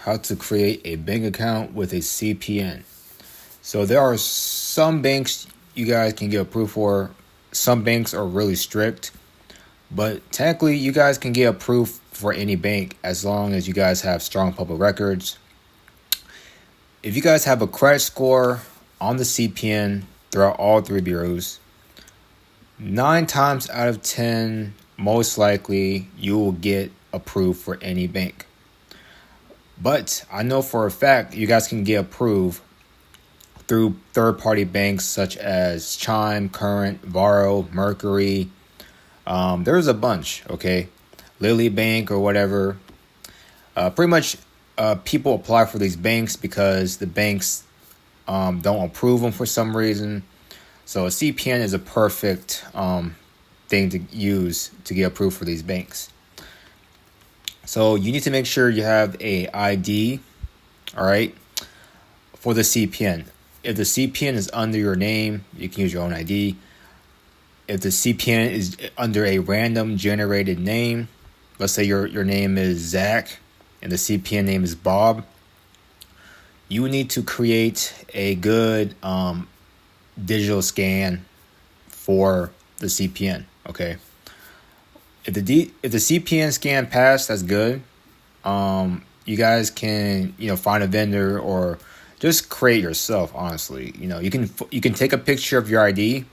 how to create a bank account with a CPN. So there are some banks you guys can get approved for. Some banks are really strict, but technically you guys can get approved for any bank as long as you guys have strong public records. If you guys have a credit score on the CPN throughout all three bureaus, 9 times out of 10, most likely you will get approved for any bank. But I know for a fact you guys can get approved through third-party banks such as Chime, Current, Varo, Mercury. There's a bunch, okay? Lily Bank or whatever. Pretty much people apply for these banks because the banks don't approve them for some reason. So a CPN is a perfect thing to use to get approved for these banks. So you need to make sure you have a ID, all right, for the CPN. If the CPN is under your name, you can use your own ID. If the CPN is under a random generated name, let's say your name is Zach and the CPN name is Bob, you need to create a good digital scan for the CPN, okay? If the CPN scan passed, that's good. You guys can, find a vendor or just create yourself, honestly. You can take a picture of your ID,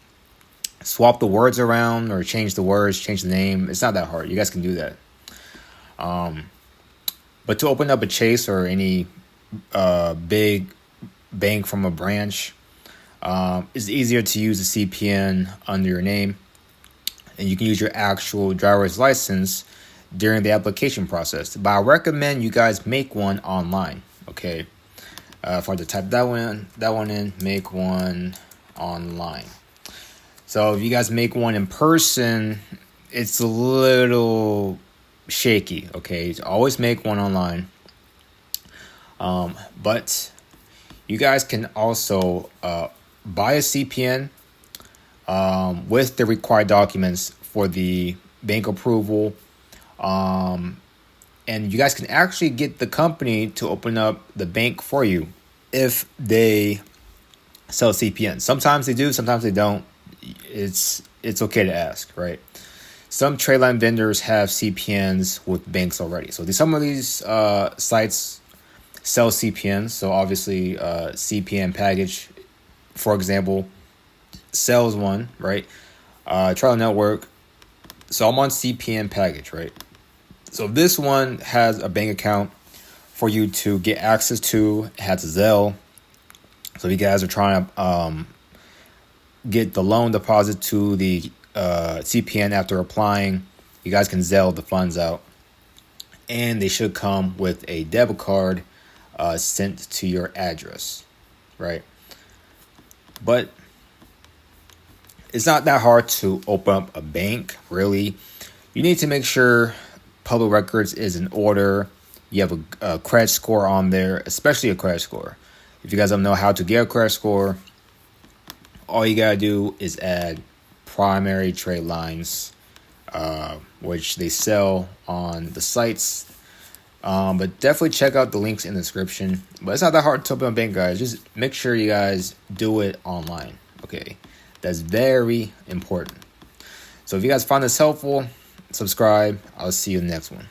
swap the words around or change the words, change the name. It's not that hard. You guys can do that. But to open up a Chase or any big bank from a branch, it's easier to use a CPN under your name. And you can use your actual driver's license during the application process. But I recommend you guys make one online, okay? If I were to type that one in, make one online. So if you guys make one in person, it's a little shaky, okay? So always make one online. But you guys can also buy a CPN with the required documents for the bank approval. And you guys can actually get the company to open up the bank for you if they sell CPN. Sometimes they do, sometimes they don't. It's okay to ask, right? Some trade line vendors have CPNs with banks already. So some of these sites sell CPNs. So obviously CPN package, for example, sells one, right? Trial Network. So I'm on CPN package, right? So this one has a bank account for you to get access to. It has Zelle. So you guys are trying to get the loan deposit to the CPN after applying. You guys can Zelle the funds out. And they should come with a debit card sent to your address, right? But it's not that hard to open up a bank, really. You need to make sure public records is in order. You have a credit score on there, especially a credit score. If you guys don't know how to get a credit score, all you gotta do is add primary trade lines, which they sell on the sites. But definitely check out the links in the description. But it's not that hard to open a bank, guys. Just make sure you guys do it online, okay? That's very important. So if you guys find this helpful, subscribe. I'll see you in the next one.